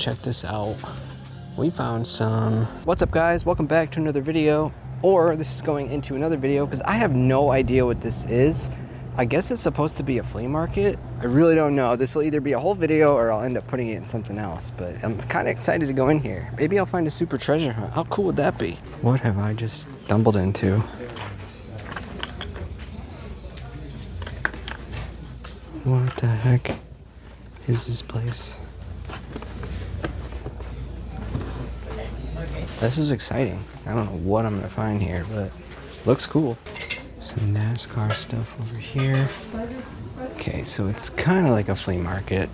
check this out. We found some. What's up, guys? Welcome back to another video. Or this is going into another video because I have no idea what this is. I guess it's supposed to be a flea market. I really don't know. This will either be a whole video or I'll end up putting it in something else. But I'm kind of excited to go in here. Maybe I'll find a super treasure hunt. How cool would that be? What have I just stumbled into? What the heck is this place? This is exciting. I don't know what I'm gonna find here, but looks cool. Some NASCAR stuff over here. Okay, so it's kind of like a flea market,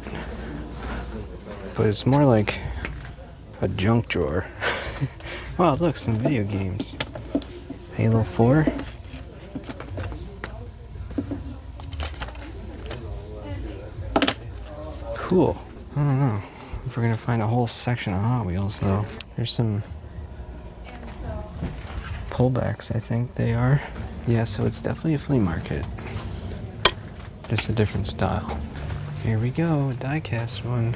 but it's more like a junk drawer. Wow, look, some video games. Halo 4. Cool. I don't know if we're gonna find a whole section of Hot Wheels though. There's some pullbacks, I think they are. Yeah, so it's definitely a flea market. Just a different style. Here we go, a diecast one.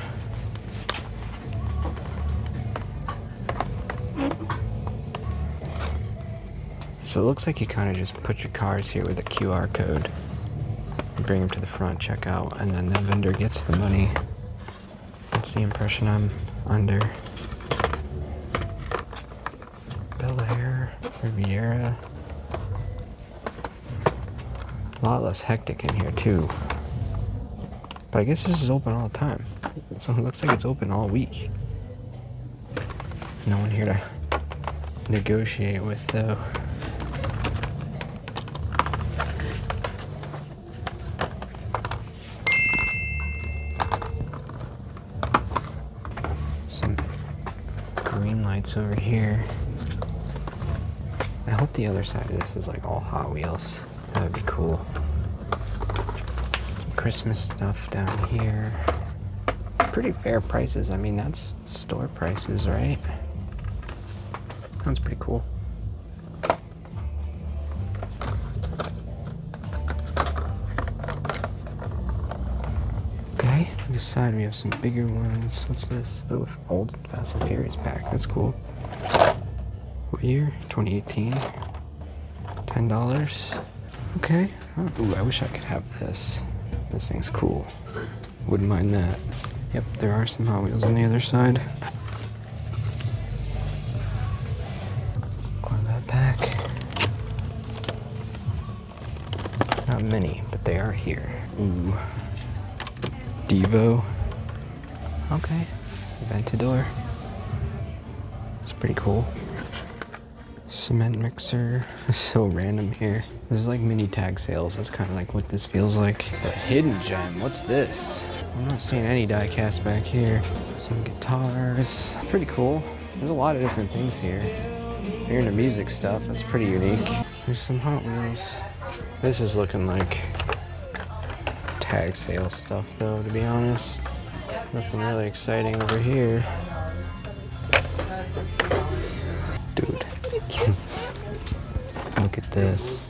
So it looks like you kind of just put your cars here with a QR code. You bring them to the front, check out, and then the vendor gets the money. That's the impression I'm under. Bel Air, Riviera. A lot less hectic in here too. But I guess this is open all the time. So it looks like it's open all week. No one here to negotiate with though. Some green lights over here. I hope the other side of this is like all Hot Wheels. That would be cool. Some Christmas stuff down here. Pretty fair prices. I mean, that's store prices, right? Sounds pretty cool. Okay, this side we have some bigger ones. What's this? Oh, old Fast and Furious pack. That's cool. What year? 2018. $10. Okay. Ooh, I wish I could have this. This thing's cool. Wouldn't mind that. Yep, there are some Hot Wheels on the other side. Corvette pack. Not many, but they are here. Ooh. Devo. Okay. Ventador. It's pretty cool. Cement mixer. It's so random here. This is like mini tag sales. That's kind of like what this feels like. A hidden gem. What's this? I'm not seeing any diecast back here. Some guitars. Pretty cool. There's a lot of different things here. If you're into music stuff, that's pretty unique. There's some Hot Wheels. This is looking like tag sale stuff though, to be honest. Nothing really exciting over here. Dude. Look at this.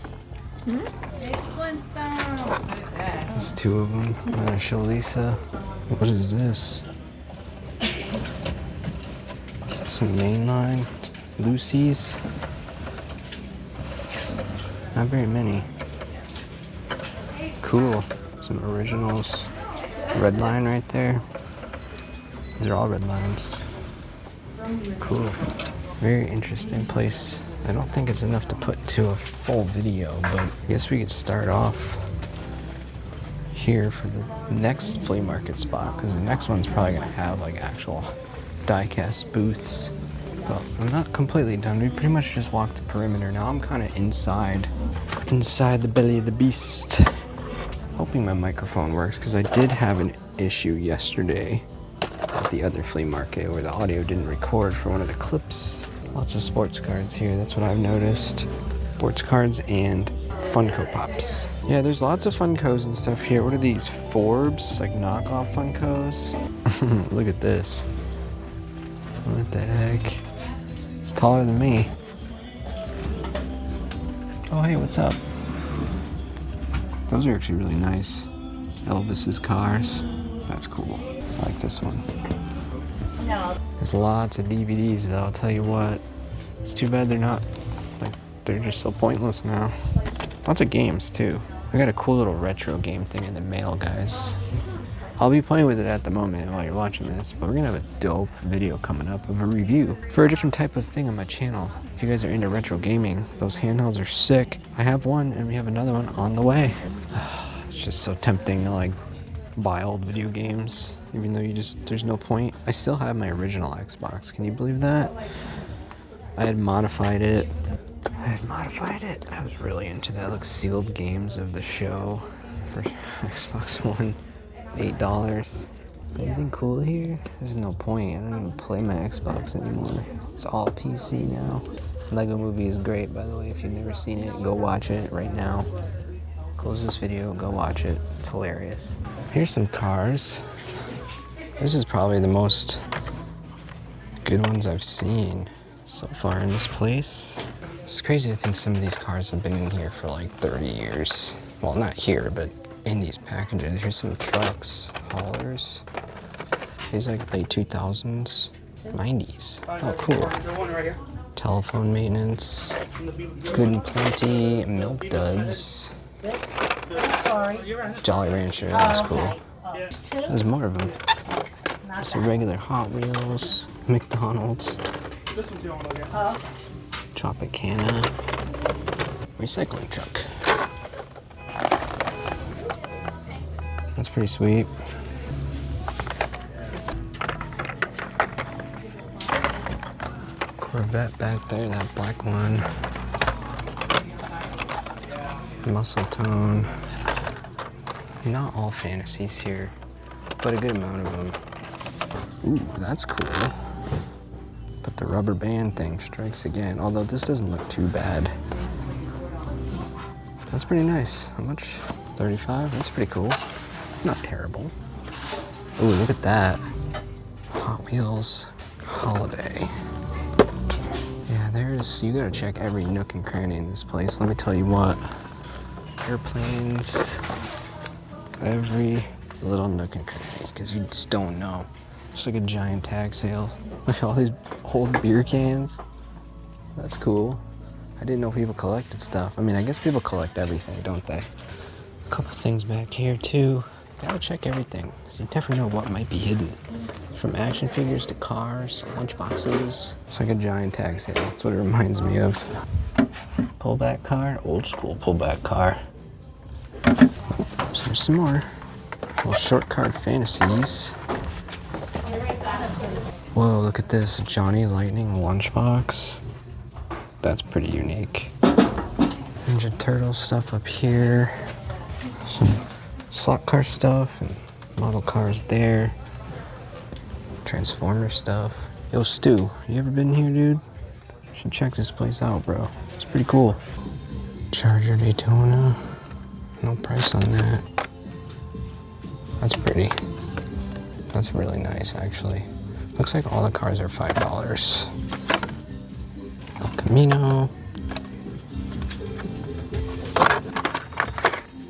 There's two of them. I'm gonna show Lisa. What is this? Some mainline. Lucy's. Not very many. Cool. Some originals. Red line right there. These are all red lines. Cool. Very interesting place. I don't think it's enough to put to a full video, but I guess we could start off here for the next flea market spot, because the next one's probably gonna have like actual diecast booths. But I'm not completely done. We pretty much just walked the perimeter. Now I'm kind of inside the belly of the beast. Hoping my microphone works, because I did have an issue yesterday at the other flea market where the audio didn't record for one of the clips. Lots of sports cards here, that's what I've noticed. Sports cards and Funko Pops. Yeah, there's lots of Funkos and stuff here. What are these? Forbes? Like knockoff Funkos? Look at this. What the heck? It's taller than me. Oh, hey, what's up? Those are actually really nice. Elvis's cars. That's cool. I like this one. There's lots of DVDs though, I'll tell you what. It's too bad they're not, like, they're just so pointless now. Lots of games too. I got a cool little retro game thing in the mail, guys. I'll be playing with it at the moment while you're watching this, but we're gonna have a dope video coming up of a review for a different type of thing on my channel. If you guys are into retro gaming, those handhelds are sick. I have one and we have another one on the way. It's just so tempting to like buy old video games, even though there's no point. I still have my original Xbox, can you believe that? I had modified it. I was really into that, like sealed games of the show for Xbox One. $8. Anything cool here? There's no point. I don't even play my Xbox anymore. It's all PC now. Lego Movie is great, by the way. If you've never seen it, go watch it right now. Close this video, go watch it. It's hilarious. Here's some cars. This is probably the most good ones I've seen so far in this place. It's crazy to think some of these cars have been in here for like 30 years. Well, not here, but in these packages. Here's some trucks, haulers. These like late 2000s, 90s. Oh, cool. Telephone maintenance, Good and Plenty, Milk Duds, Jolly Rancher, that's cool. There's more of them. Some regular Hot Wheels, McDonald's, Tropicana, recycling truck. That's pretty sweet. Corvette back there, that black one. Muscle tone. Not all fantasies here, but a good amount of them. Ooh, that's cool. But the rubber band thing strikes again, although this doesn't look too bad. That's pretty nice. How much? 35? That's pretty cool. Not terrible. Ooh, look at that. Hot Wheels Holiday. Yeah, you gotta check every nook and cranny in this place. Let me tell you what. Airplanes. Every little nook and cranny, because you just don't know. It's like a giant tag sale. Look at all these old beer cans. That's cool. I didn't know people collected stuff. I mean, I guess people collect everything, don't they? A couple things back here too. Gotta check everything, because you never know what might be hidden. From action figures to cars, lunchboxes. It's like a giant tag sale. That's what it reminds me of. Pullback car, old school pullback car. So there's some more. Little short card fantasies. Whoa, look at this. Johnny Lightning lunchbox. That's pretty unique. Ninja Turtle stuff up here. Some slot car stuff and model cars there. Transformer stuff. Yo, Stu, you ever been here, dude? You should check this place out, bro. It's pretty cool. Charger Daytona. No price on that. That's pretty. That's really nice, actually. Looks like all the cars are $5. El Camino.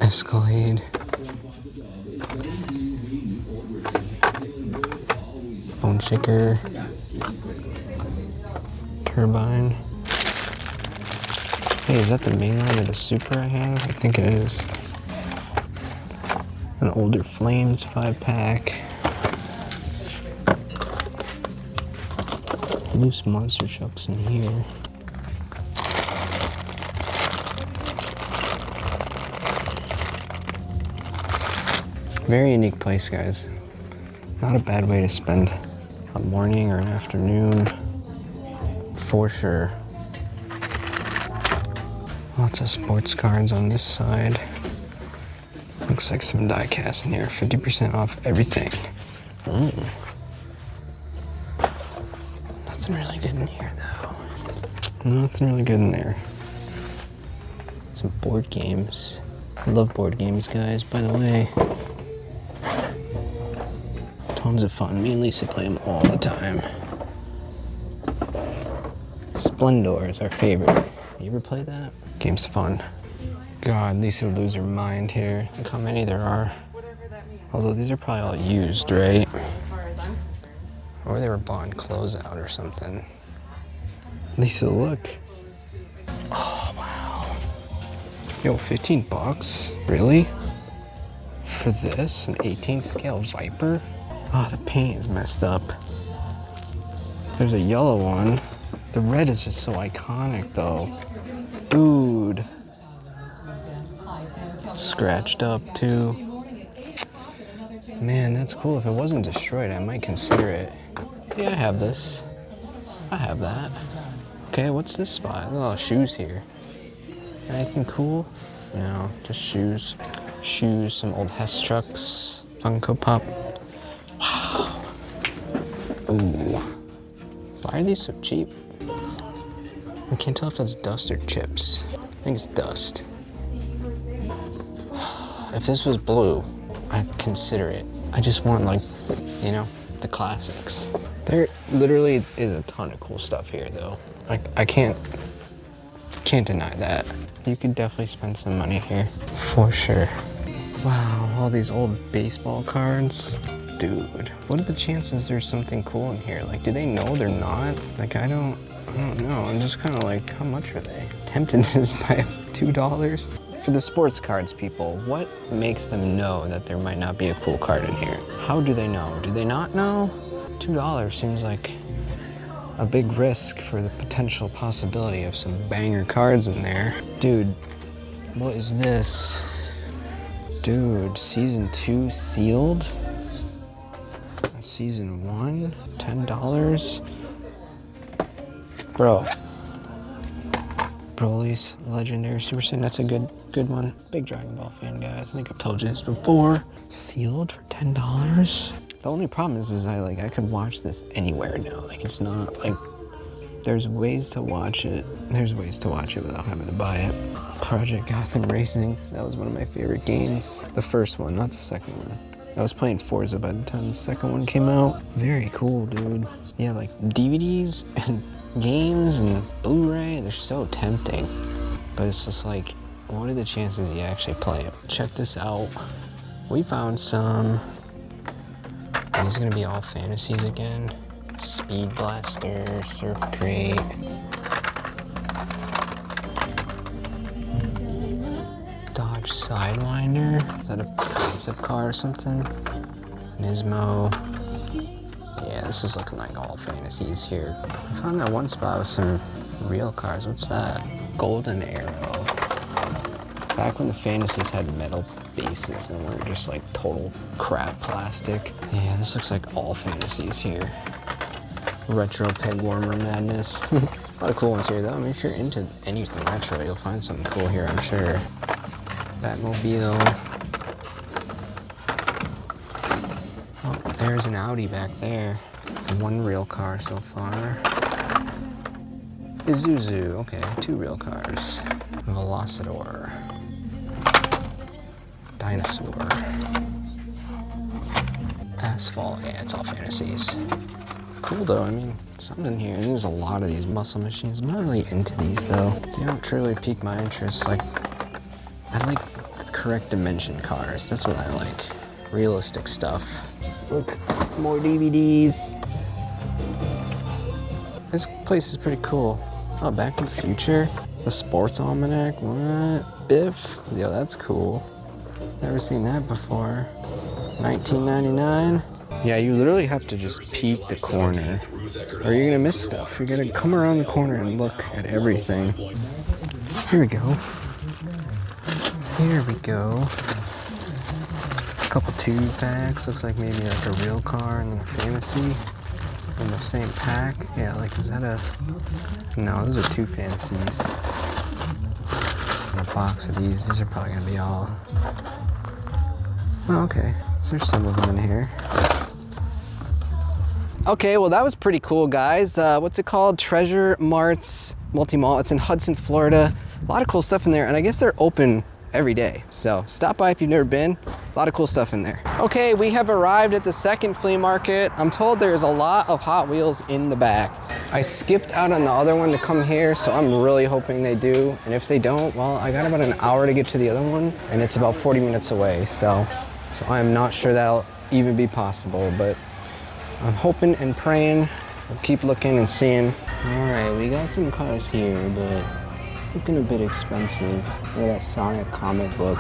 Escalade. Bone Shaker. Turbine. Hey, is that the main line of the Supra I have? I think it is. An older Flames 5-pack. Loose monster trucks in here. Very unique place, guys. Not a bad way to spend a morning or an afternoon, for sure. Lots of sports cards on this side. Looks like some diecast in here. 50% off everything. Nothing really good in here, though. Nothing really good in there. Some board games. I love board games, guys, by the way. Tons of fun. Me and Lisa play them all the time. Splendor is our favorite. You ever play that? Game's fun. God, Lisa would lose her mind here. Look how many there are. Although these are probably all used, right? Or they were Bond closeout or something. Lisa, look. Oh, wow. Yo, 15 bucks? Really? For this? An 18 scale Viper? Oh, the paint is messed up. There's a yellow one. The red is just so iconic, though. Dude. Scratched up, too. Man, that's cool. If it wasn't destroyed, I might consider it. Yeah, I have this. I have that. Okay, what's this spot? Oh, shoes here. Anything cool? No, just shoes. Shoes, some old Hess trucks, Funko Pop. Wow. Ooh. Why are these so cheap? I can't tell if that's dust or chips. I think it's dust. If this was blue, I'd consider it. I just want, like, you know, the classics. There literally is a ton of cool stuff here, though. I can't deny that. You could definitely spend some money here, for sure. Wow, all these old baseball cards. Dude, what are the chances there's something cool in here? Like, do they know they're not? Like, I don't know. I'm just kind of like, how much are they? Tempted to just buy $2. For the sports cards people, what makes them know that there might not be a cool card in here? How do they know? Do they not know? $2 seems like a big risk for the potential possibility of some banger cards in there. Dude, what is this? Dude, season 2 sealed? Season 1? $10? Bro. Broly's Legendary Super Saiyan, that's a good one. Big Dragon Ball fan, guys. I think I've told you this before. Sealed for $10? The only problem is I could watch this anywhere now. Like, it's not like, there's ways to watch it. There's ways to watch it without having to buy it. Project Gotham Racing, that was one of my favorite games. The first one, not the second one. I was playing Forza by the time the second one came out. Very cool, dude. Yeah, like DVDs and games and Blu-ray, they're so tempting. But it's just like, what are the chances you actually play it? Check this out. We found some. These are gonna be all fantasies again. Speed Blaster, Surf Crate. Dodge Sidewinder. Is that a concept car or something? Nismo. Yeah, this is looking like all fantasies here. I found that one spot with some real cars. What's that? Golden Arrow. Back when the fantasies had metal bases and weren't just like total crap plastic. Yeah, this looks like all fantasies here. Retro peg warmer madness. A lot of cool ones here though. I mean, if you're into anything retro, you'll find something cool here, I'm sure. Batmobile. Oh, there's an Audi back there. One real car so far. Isuzu, okay, 2 real cars. Velocitore. Dinosaur. Asphalt, yeah, it's all fantasies. Cool though, I mean, something here. There's a lot of these muscle machines. I'm not really into these though. They don't truly pique my interest. Like, I like the correct dimension cars. That's what I like. Realistic stuff. Look, more DVDs. This place is pretty cool. Oh, Back to the Future. The Sports Almanac, what? Biff? Yo, that's cool. Never seen that before. 1999. Yeah, you literally have to just peek the corner or you're gonna miss stuff. You're gonna come around the corner and look at everything. Here we go. Here we go. A couple 2-packs. Looks like maybe like a real car and then a fantasy in the same pack. Yeah, like, is that a... No, those are 2 fantasies. And a box of these. These are probably gonna be all... Oh, okay. So there's some of them in here. Okay, well that was pretty cool, guys. What's it called? Treasure Marts Multi-Mall. It's in Hudson, Florida. A lot of cool stuff in there, and I guess they're open every day. So stop by if you've never been. A lot of cool stuff in there. Okay, we have arrived at the second flea market. I'm told there's a lot of Hot Wheels in the back. I skipped out on the other one to come here, so I'm really hoping they do. And if they don't, well, I got about an hour to get to the other one, and it's about 40 minutes away. So I'm not sure that'll even be possible, but I'm hoping and praying. We'll keep looking and seeing. Alright, we got some cars here, but looking a bit expensive. Look at that Sonic comic book.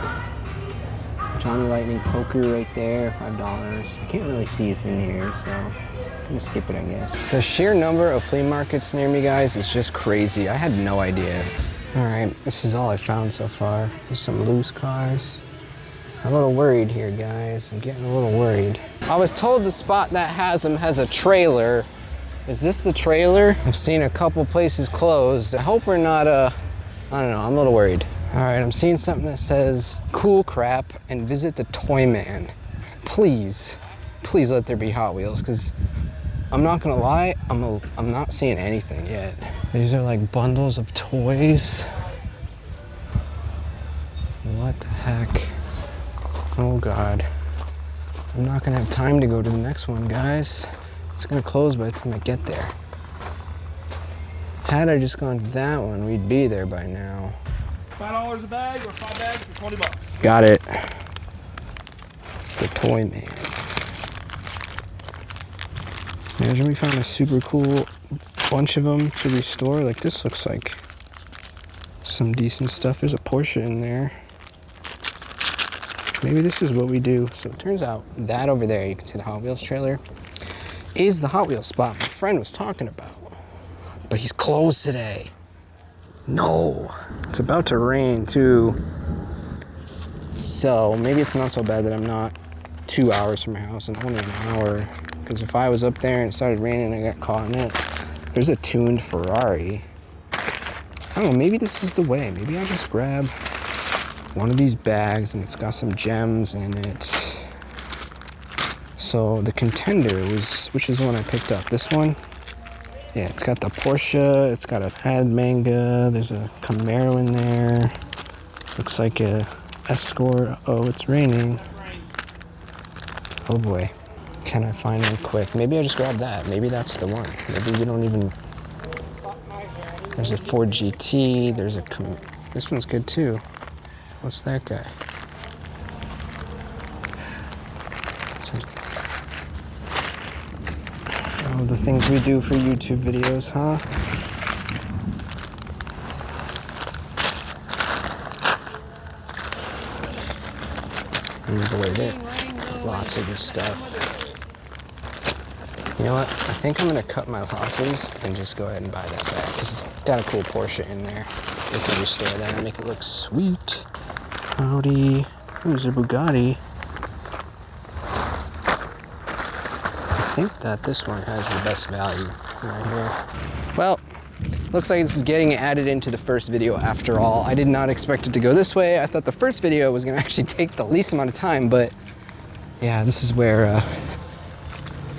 Johnny Lightning Poker right there, $5. I can't really see it's in here, so I'm gonna skip it, I guess. The sheer number of flea markets near me, guys, is just crazy. I had no idea. Alright, this is all I found so far. There's some loose cars. I'm a little worried here, guys. I'm getting a little worried. I was told the spot that has them has a trailer. Is this the trailer? I've seen a couple places closed. I hope we're not, I don't know, I'm a little worried. All right, I'm seeing something that says cool crap and visit the Toy Man. Please, please let there be Hot Wheels, because I'm not gonna lie, I'm not seeing anything yet. These are like bundles of toys. What the heck? Oh God. I'm not gonna have time to go to the next one, guys. It's gonna close by the time I get there. Had I just gone to that one, we'd be there by now. $5 a bag or 5 bags for 20 bucks. Got it. The Toy Man. Imagine we found a super cool bunch of them to restore. Like, this looks like some decent stuff. There's a Porsche in there. Maybe this is what we do. So it turns out that over there, you can see the Hot Wheels trailer, is the Hot Wheels spot my friend was talking about. But he's closed today. No. It's about to rain too. So maybe it's not so bad that I'm not 2 hours from my house and only an hour. Because if I was up there and it started raining and I got caught in it, there's a tuned Ferrari. I don't know, maybe this is the way. Maybe I'll just grab one of these bags and it's got some gems in it. So the Contender was, which is the one I picked up? This one? Yeah, it's got the Porsche, it's got a pad manga, there's a Camaro in there. Looks like a Escort. Oh, it's raining. Oh boy. Can I find one quick? Maybe I just grab that. Maybe that's the one. Maybe we don't even... There's a Ford GT, there's a... This one's good too. What's that guy? Oh, the things we do for YouTube videos, huh? Oh boy, there. Lots of this stuff. You know what? I think I'm gonna cut my losses and just go ahead and buy that back because it's got a cool Porsche in there. We can restore that and make it look sweet. Howdy. Who's a Bugatti? I think that this one has the best value right here. Well, looks like this is getting added into the first video after all. I did not expect it to go this way. I thought the first video was gonna actually take the least amount of time, but yeah, this is where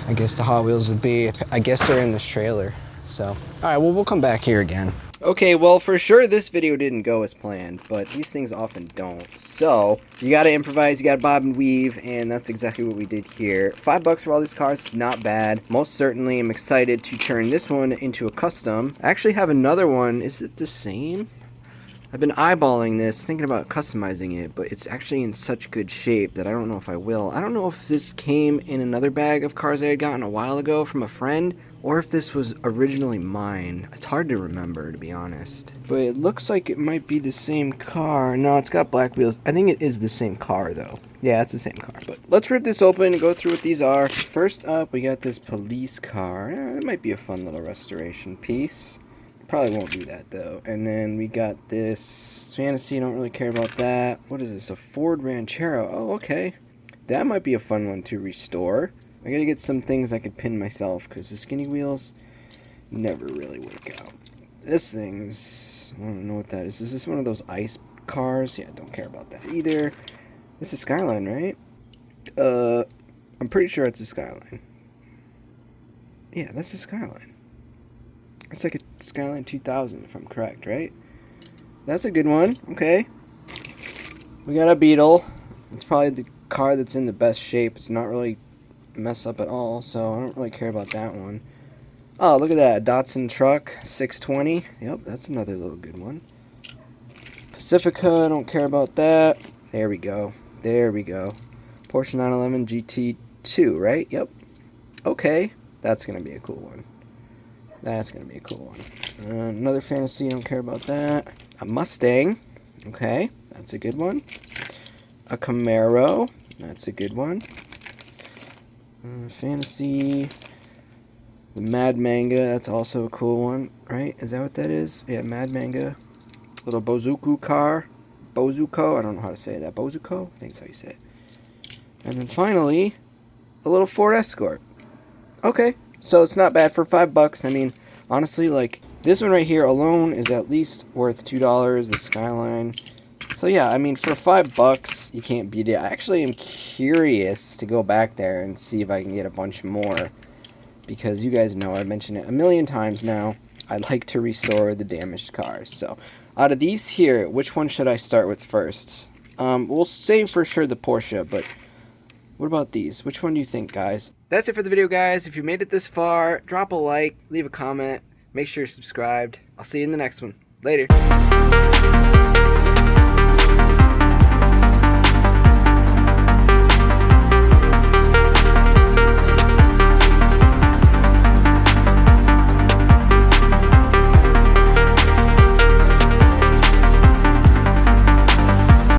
I guess the Hot Wheels would be. I guess they're in this trailer. So, all right, well, we'll come back here again. Okay, well, for sure this video didn't go as planned, but these things often don't. So, you gotta improvise, you gotta bob and weave, and that's exactly what we did here. $5 for all these cars, not bad. Most certainly I'm excited to turn this one into a custom. I actually have another one. Is it the same? I've been eyeballing this, thinking about customizing it, but it's actually in such good shape that I don't know if I will. I don't know if this came in another bag of cars I had gotten a while ago from a friend, or if this was originally mine. It's hard to remember, to be honest. But it looks like it might be the same car. No, it's got black wheels. I think it is the same car, though. Yeah, it's the same car. But let's rip this open and go through what these are. First up, we got this police car. It might be a fun little restoration piece. Probably won't do that, though. And then we got this Fantasy. Don't really care about that. What is this? A Ford Ranchero. Oh, okay. That might be a fun one to restore. I gotta get some things I could pin myself, because the skinny wheels never really work out. This thing's... I don't know what that is. Is this one of those ice cars? Yeah, don't care about that either. This is Skyline, right? I'm pretty sure it's a Skyline. Yeah, that's a Skyline. It's like a Skyline 2000, if I'm correct, right? That's a good one. Okay. We got a Beetle. It's probably the car that's in the best shape. It's not really messed up at all, so I don't really care about that one. Oh, look at that. Datsun truck, 620. Yep, that's another little good one. Pacifica, I don't care about that. There we go. There we go. Porsche 911 GT2, right? Yep. Okay, that's gonna be a cool one. That's gonna be a cool one. Another fantasy, don't care about that. A Mustang, okay, that's a good one. A Camaro, that's a good one. Fantasy, the Mad Manga, that's also a cool one, right? Is that what that is? Yeah, Mad Manga. Little Bozuku car. Bozuko, I don't know how to say that. Bozuko? I think that's how you say it. And then finally, a little Ford Escort. Okay, so it's not bad for $5. I mean, honestly, like, this one right here alone is at least worth $2, the Skyline. So yeah, I mean, for $5, you can't beat it. I actually am curious to go back there and see if I can get a bunch more. Because you guys know, I've mentioned it a million times now, I like to restore the damaged cars. So, out of these here, which one should I start with first? We'll say for sure the Porsche, but what about these? Which one do you think, guys? That's it for the video, guys. If you made it this far, drop a like, leave a comment, make sure you're subscribed. I'll see you in the next one. Later.